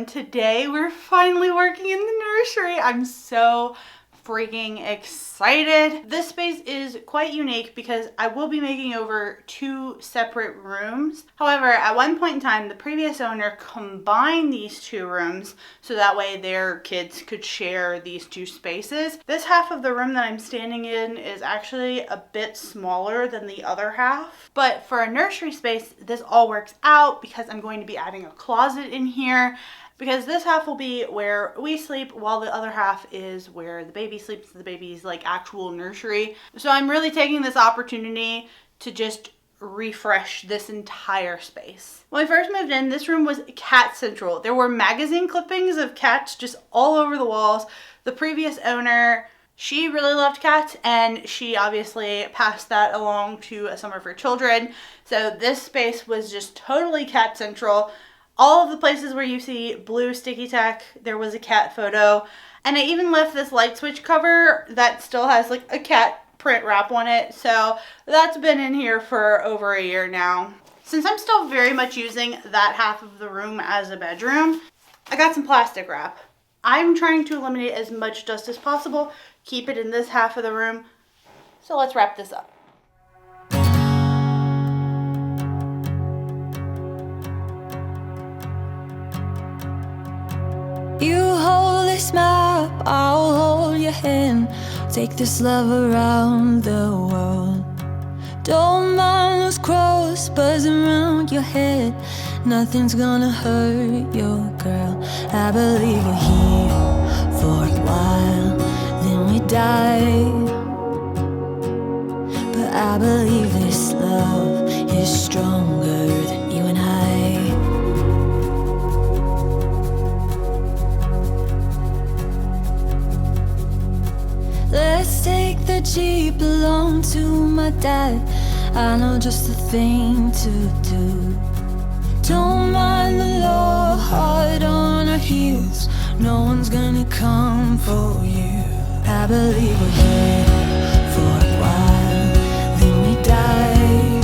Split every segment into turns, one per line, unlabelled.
and today we're finally working in the nursery. I'm so freaking excited. This space is quite unique because I will be making over 2 separate rooms. However, at one point in time, the previous owner combined these 2 rooms so that way their kids could share these 2 spaces. This half of the room that I'm standing in is actually a bit smaller than the other half. But for a nursery space, this all works out because I'm going to be adding a closet in here, because this half will be where we sleep while the other half is where the baby sleeps, the baby's like actual nursery. So I'm really taking this opportunity to just refresh this entire space. When I first moved in, this room was cat central. There were magazine clippings of cats just all over the walls. The previous owner, she really loved cats, and she obviously passed that along to some of her children. So this space was just totally cat central. All of the places where you see blue sticky tack, there was a cat photo. And I even left this light switch cover that still has like a cat print wrap on it. So that's been in here for over a year now. Since I'm still very much using that half of the room as a bedroom, I got some plastic wrap. I'm trying to eliminate as much dust as possible, keep it in this half of the room. So let's wrap this up.
You hold this map, I'll hold your hand. Take this love around the world. Don't mind those crows buzzing around your head. Nothing's gonna hurt your girl. I believe you're here for a while, then we die. But I believe this love is stronger than you and I. Let's take the Jeep along to my dad. I know just the thing to do. Don't mind the law, hard on our heels. No one's gonna come for you. I believe we're here for a while, then we die.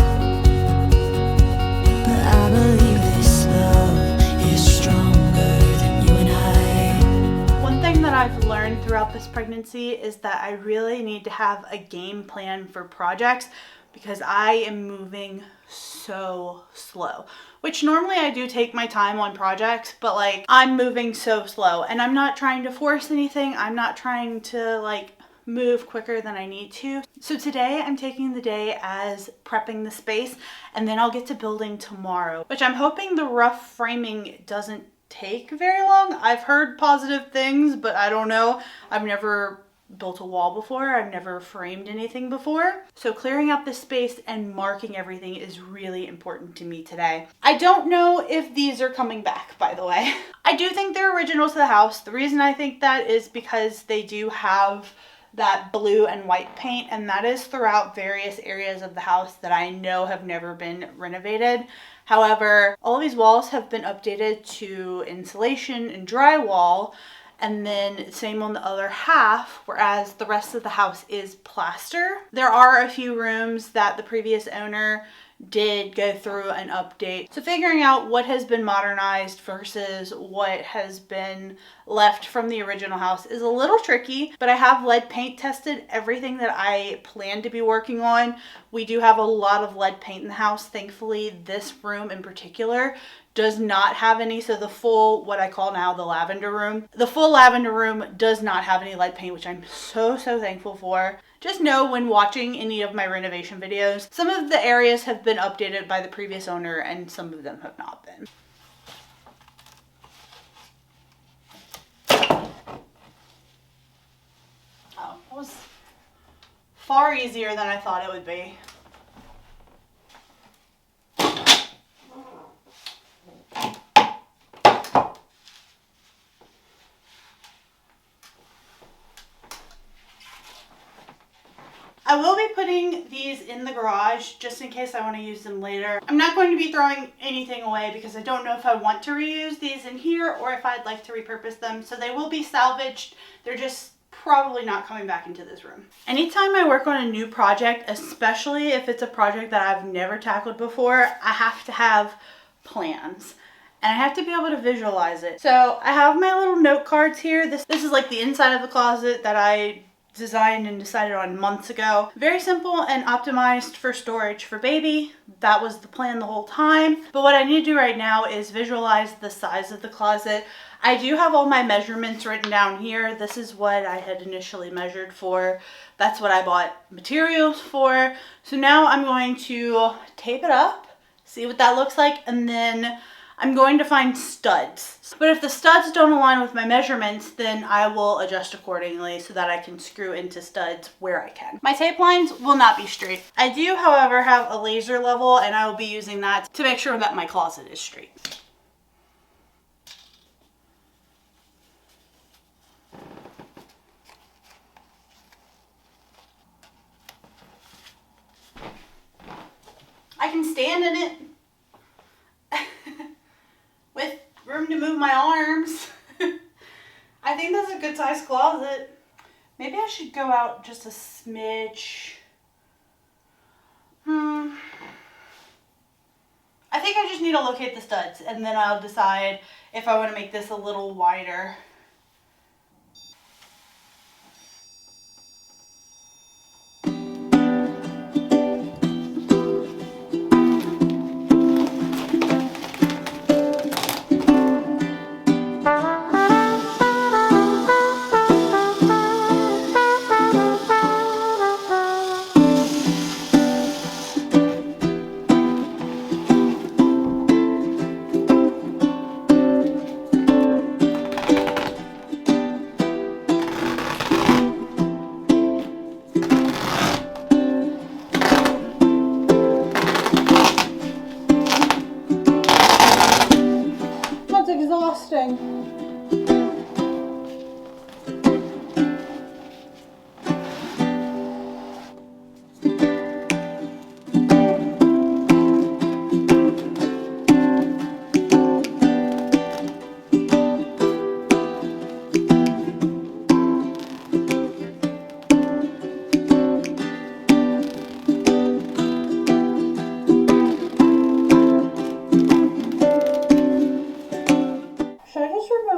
But I believe this love is stronger than you and I.
One thing that I've learned throughout this pregnancy is that I really need to have a game plan for projects, because I am moving so slow, which normally I do take my time on projects, but like I'm moving so slow, and I'm not trying to force anything. I'm not trying to like move quicker than I need to. So today I'm taking the day as prepping the space, and then I'll get to building tomorrow, which I'm hoping the rough framing doesn't take very long. I've heard positive things, but I don't know. I've never built a wall before. I've never framed anything before. So clearing up the space and marking everything is really important to me today. I don't know if these are coming back, by the way. I do think they're original to the house. The reason I think that is because they do have that blue and white paint, and that is throughout various areas of the house that I know have never been renovated. However, all of these walls have been updated to insulation and drywall, and then same on the other half, whereas the rest of the house is plaster. There are a few rooms that the previous owner did go through an update. So figuring out what has been modernized versus what has been left from the original house is a little tricky, but I have lead paint tested everything that I plan to be working on. We do have a lot of lead paint in the house. Thankfully, this room in particular does not have any. So the full, what I call now the lavender room, the full lavender room does not have any lead paint, which I'm so thankful for. Just know when watching any of my renovation videos, some of the areas have been updated by the previous owner and some of them have not been. Oh, that was far easier than I thought it would be. I will be putting these in the garage just in case I want to use them later. I'm not going to be throwing anything away because I don't know if I want to reuse these in here or if I'd like to repurpose them. So they will be salvaged. They're just probably not coming back into this room. Anytime I work on a new project, especially if it's a project that I've never tackled before, I have to have plans. and I have to be able to visualize it. So I have my little note cards here. This is like the inside of the closet that I designed and decided on months ago. Very simple and optimized for storage for baby. That was the plan the whole time. But what I need to do right now is visualize the size of the closet. I do have all my measurements written down here. This is what I had initially measured for. That's what I bought materials for. So now I'm going to tape it up, see what that looks like, and then I'm going to find studs. But if the studs don't align with my measurements, then I will adjust accordingly so that I can screw into studs where I can. My tape lines will not be straight. I do, however, have a laser level, and I will be using that to make sure that my closet is straight. I can stand in it with room to move my arms. I think that's a good size closet. Maybe I should go out just a smidge. I think I just need to locate the studs, and then I'll decide if I want to make this a little wider. Exhausting.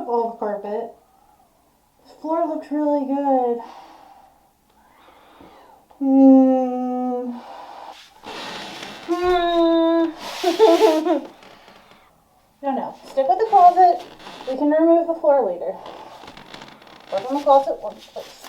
All the carpet. This floor looks really good. No. Stick with the closet. We can remove the floor later. Work on the closet once first.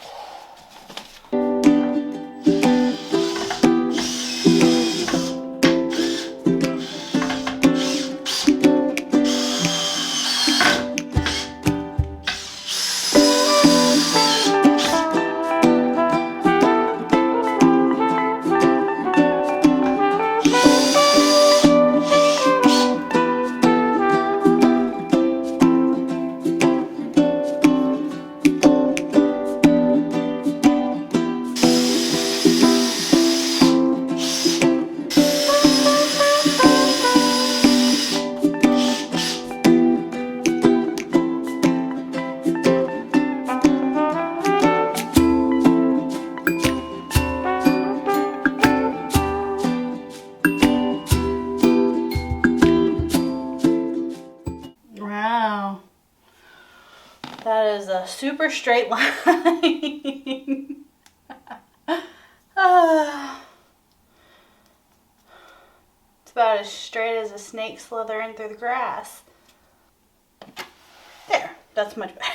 That is a super straight line. It's about as straight as a snake slithering through the grass. There, that's much better.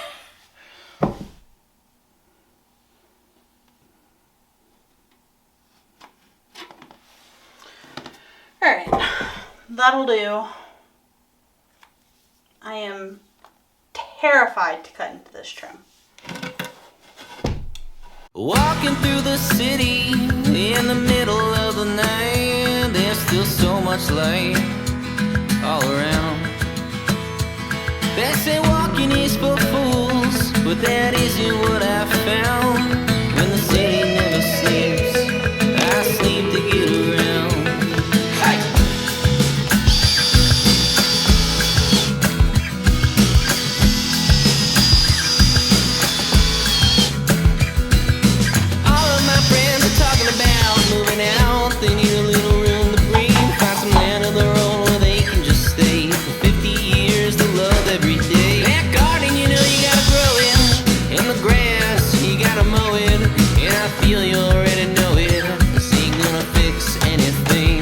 Alright, that'll do. I am terrified to cut into this trim.
Walking through the city in the middle of the night, there's still so much light all around. They say walking is for fools, but that isn't what I found. When the city never sleeps, I sleep to get around. Hey! All of my friends are talking about moving out. They need a little room to breathe, find some land of their own where they can just stay for 50 years. feel you already know it. This ain't gonna fix anything.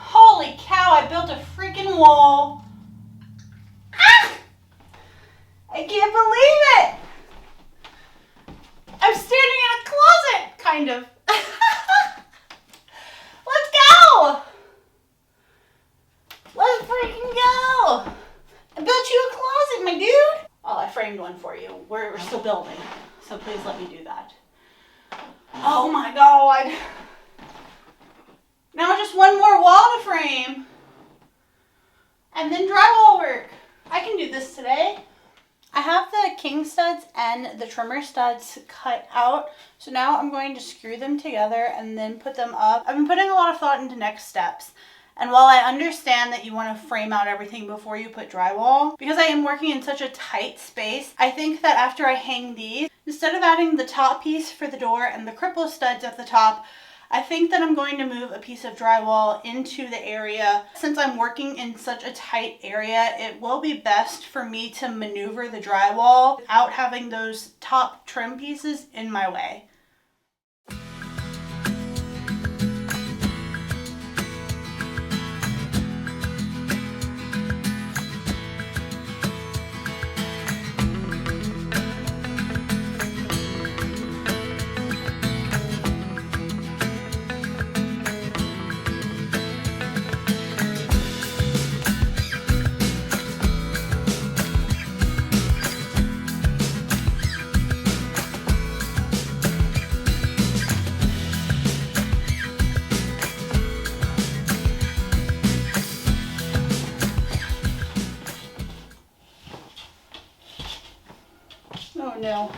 Holy cow, I built a freaking wall. Ah! I can't believe it. I'm standing in a closet, kind of. Let's go. Let's freaking go. I built you a closet, my dude. Oh, I framed one for you. We're still building, so please let me do that. Oh my God. Now just one more wall to frame. And then drywall work. I can do this today. I have the king studs and the trimmer studs cut out. So now I'm going to screw them together and then put them up. I've been putting a lot of thought into next steps. And while I understand that you want to frame out everything before you put drywall, because I am working in such a tight space, I think that after I hang these, instead of adding the top piece for the door and the cripple studs at the top, I think that I'm going to move a piece of drywall into the area. Since I'm working in such a tight area, it will be best for me to maneuver the drywall without having those top trim pieces in my way. Oh no.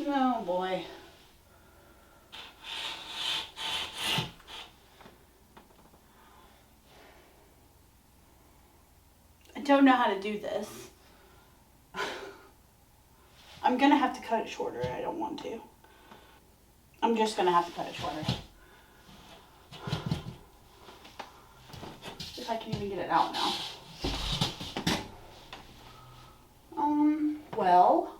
Oh boy. I don't know how to do this. I'm gonna have to cut it shorter. I don't want to. I'm just gonna have to cut it shorter. If I can even get it out now. Well.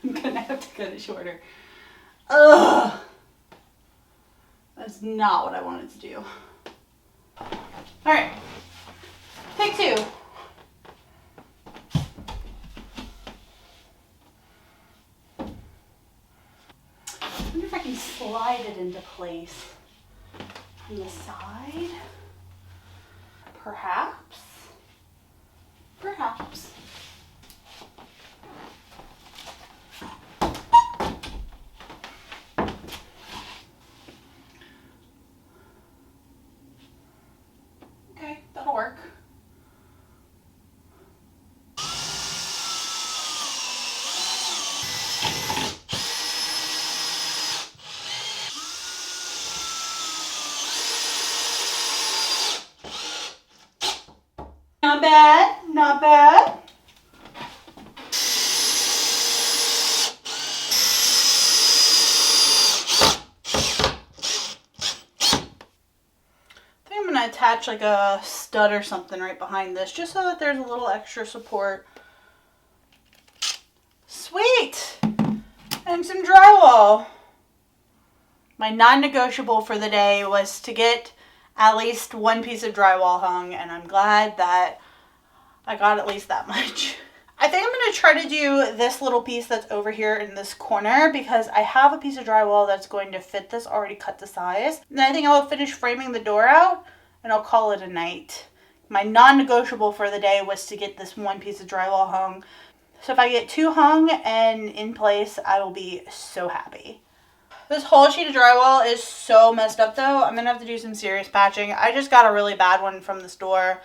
I'm gonna have to cut it shorter. Ugh. That's not what I wanted to do. Alright. Take two. I wonder if I can slide it into place from the side. Perhaps. Perhaps. Okay, that'll work. Not bad, not bad. I think I'm gonna attach like a stud or something right behind this just so that there's a little extra support. Sweet! And some drywall. My non-negotiable for the day was to get at least one piece of drywall hung, and I'm glad that I got at least that much. I think I'm going to try to do this little piece that's over here in this corner because I have a piece of drywall that's going to fit this already cut to size. And I think I'll finish framing the door out and I'll call it a night. My non-negotiable for the day was to get this one piece of drywall hung. So if I get two hung and in place, I will be so happy. This whole sheet of drywall is so messed up though. I'm gonna have to do some serious patching. I just got a really bad one from the store,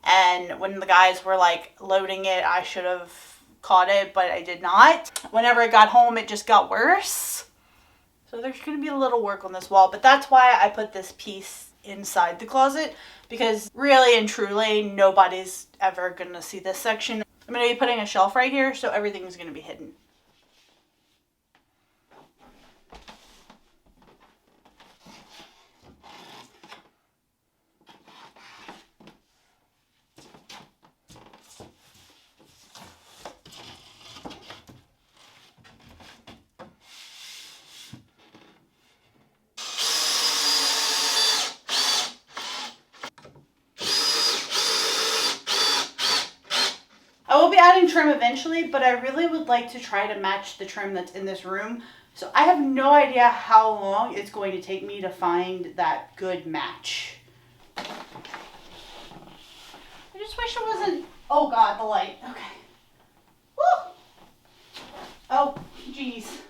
and when the guys were like loading it, I should have caught it, but I did not. Whenever I got home, it just got worse. So there's gonna be a little work on this wall, but that's why I put this piece inside the closet, because really and truly nobody's ever gonna see this section. I'm gonna be putting a shelf right here, so everything's gonna be hidden. I will be adding trim eventually, but I really would like to try to match the trim that's in this room. So I have no idea how long it's going to take me to find that good match. I just wish it wasn't, oh God, the light, okay. Woo! Oh, geez.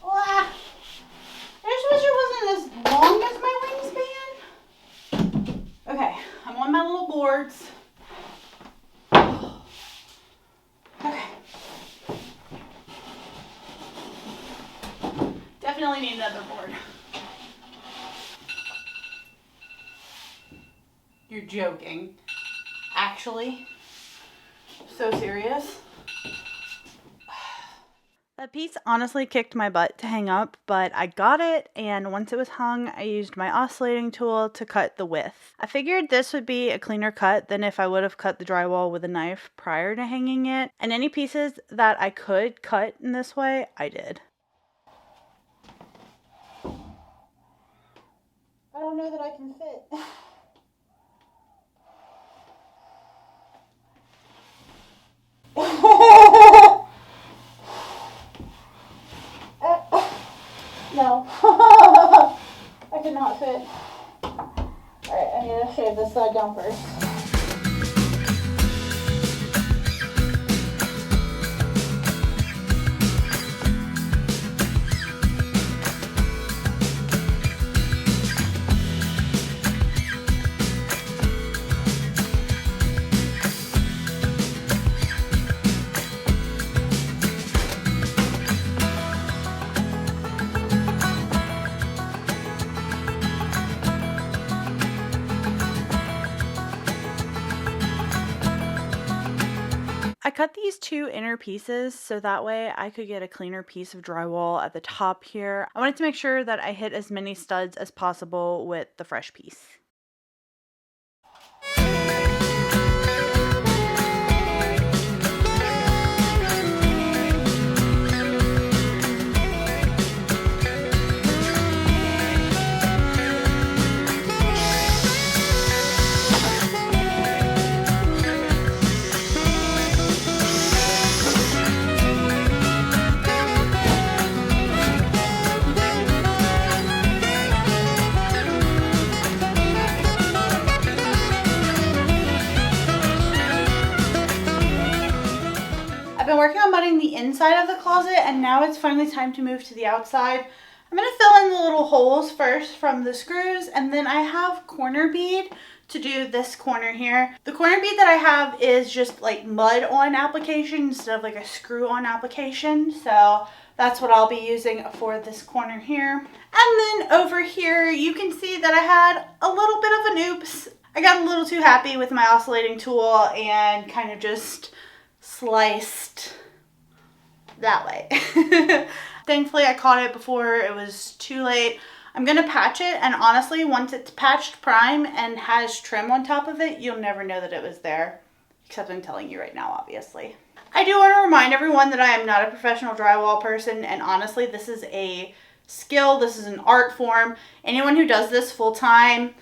I just wish it wasn't as long as my wingspan. Okay, I'm on my little boards. Okay. Definitely need another board. You're joking. Actually? So serious? That piece honestly kicked my butt to hang up, but I got it, and once it was hung, I used my oscillating tool to cut the width. I figured this would be a cleaner cut than if I would have cut the drywall with a knife prior to hanging it, and any pieces that I could cut in this way, I did. I don't know that I can fit. No, I cannot fit. Alright, I need to shave this side down first. I cut these two inner pieces so that way I could get a cleaner piece of drywall at the top here. I wanted to make sure that I hit as many studs as possible with the fresh piece. I've been working on mudding the inside of the closet, and now it's finally time to move to the outside. I'm going to fill in the little holes first from the screws, and then I have corner bead to do this corner here. The corner bead that I have is just like mud on application instead of like a screw on application, so that's what I'll be using for this corner here. And then over here you can see that I had a little bit of an oops. I got a little too happy with my oscillating tool and kind of just sliced that way. Thankfully I caught it before it was too late. I'm gonna patch it, and honestly once it's patched prime and has trim on top of it, you'll never know that it was there, except I'm telling you right now, obviously. I do want to remind everyone that I am not a professional drywall person, and honestly this is a skill, this is an art form. Anyone who does this full time,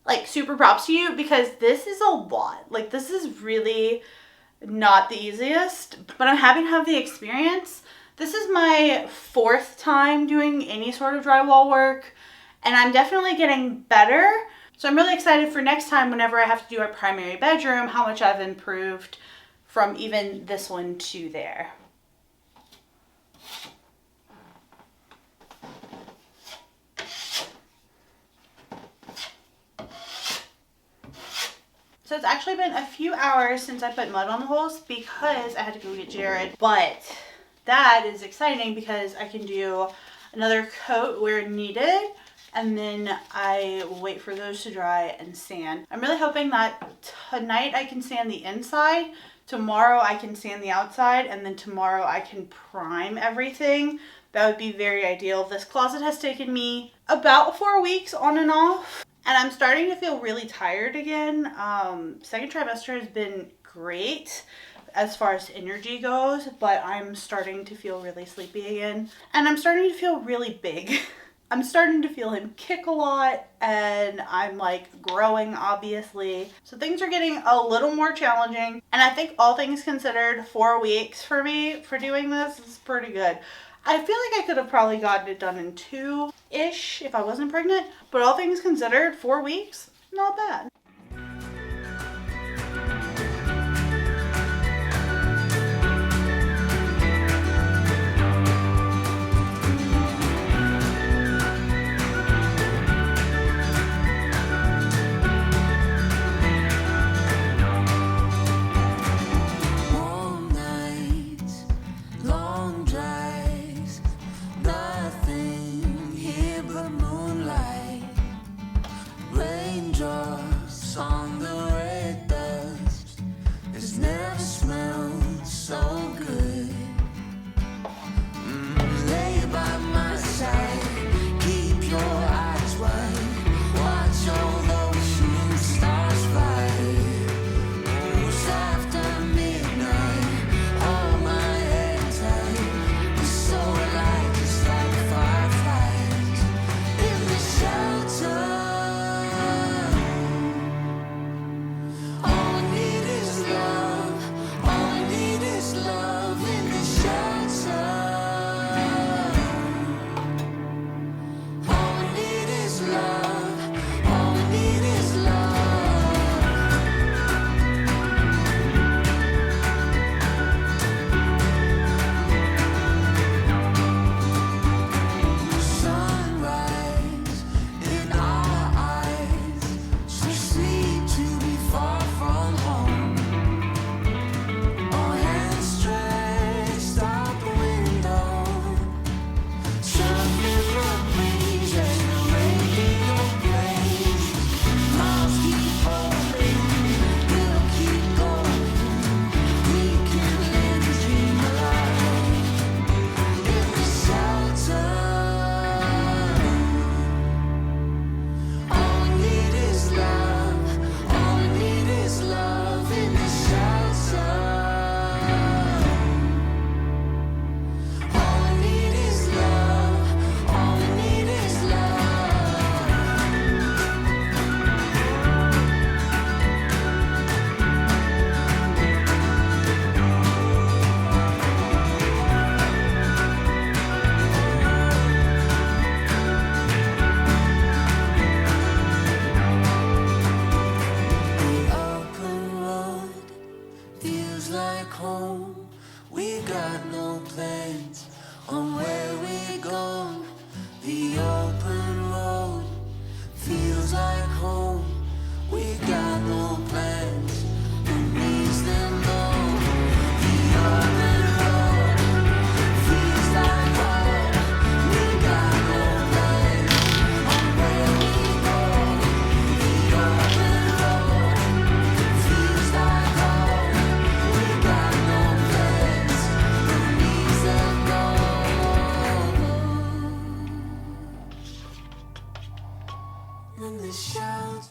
like, super props to you, because this is a lot. Like, this is really not the easiest, but I'm happy to have the experience. This is my 4th time doing any sort of drywall work, and I'm definitely getting better. So I'm really excited for next time whenever I have to do our primary bedroom, how much I've improved from even this one to there. So it's actually been a few hours since I put mud on the holes because I had to go get Jared. But that is exciting because I can do another coat where needed. And then I will wait for those to dry and sand. I'm really hoping that tonight I can sand the inside. Tomorrow I can sand the outside. And then tomorrow I can prime everything. That would be very ideal. This closet has taken me about 4 weeks on and off. And I'm starting to feel really tired again. Second trimester has been great as far as energy goes, but I'm starting to feel really sleepy again. And I'm starting to feel really big. I'm starting to feel him kick a lot, and I'm like growing, obviously. So things are getting a little more challenging. And I think all things considered, 4 weeks for me for doing this is pretty good. I feel like I could have probably gotten it done in 2-ish if I wasn't pregnant, but all things considered, 4 weeks, not bad.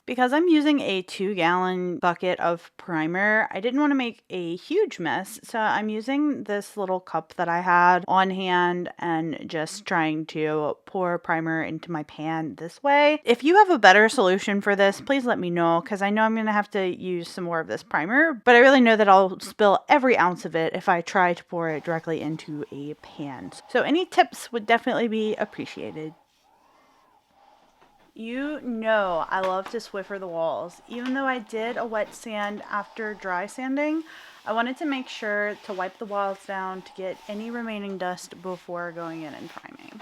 Because I'm using a 2-gallon bucket of primer, I didn't want to make a huge mess, so I'm using this little cup that I had on hand and just trying to pour primer into my pan this way. If you have a better solution for this, please let me know, because I know I'm going to have to use some more of this primer, but I really know that I'll spill every ounce of it if I try to pour it directly into a pan. So any tips would definitely be appreciated. You know I love to Swiffer the walls. Even though I did a wet sand after dry sanding, I wanted to make sure to wipe the walls down to get any remaining dust before going in and priming.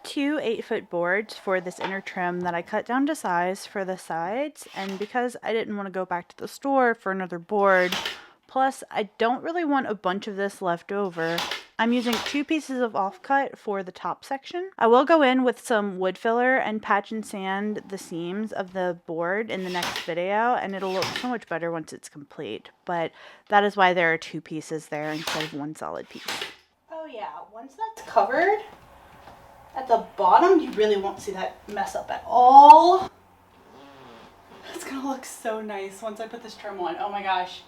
2 8-foot boards for this inner trim that I cut down to size for the sides, and because I didn't want to go back to the store for another board, plus I don't really want a bunch of this left over, I'm using 2 pieces of offcut for the top section. I will go in with some wood filler and patch and sand the seams of the board in the next video, and it'll look so much better once it's complete, but that is why there are 2 pieces there instead of 1 solid piece. Oh yeah, once that's covered, at the bottom, you really won't see that mess up at all. It's gonna look so nice once I put this trim on. Oh my gosh.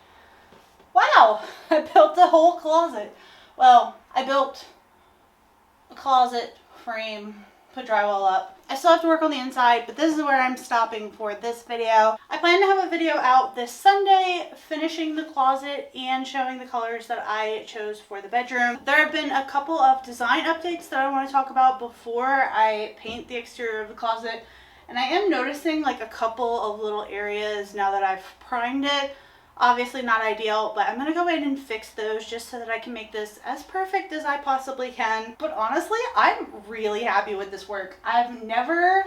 Wow, I built a whole closet. Well, I built a closet frame, put drywall up. I still have to work on the inside, but this is where I'm stopping for this video. I plan to have a video out this Sunday finishing the closet and showing the colors that I chose for the bedroom. There have been a couple of design updates that I want to talk about before I paint the exterior of the closet, and I am noticing like a couple of little areas now that I've primed it. Obviously not ideal, but I'm going to go in and fix those just so that I can make this as perfect as I possibly can. But honestly, I'm really happy with this work. I've never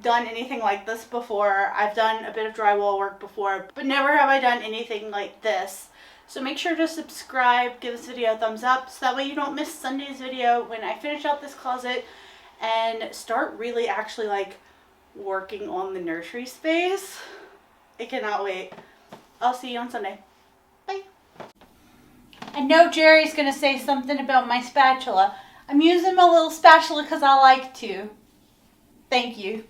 done anything like this before. I've done a bit of drywall work before, but never have I done anything like this. So make sure to subscribe, give this video a thumbs up, so that way you don't miss Sunday's video when I finish out this closet and start really actually like working on the nursery space. I cannot wait. I'll see you on Sunday. Bye. I know Jerry's going to say something about my spatula. I'm using my little spatula because I like to. Thank you.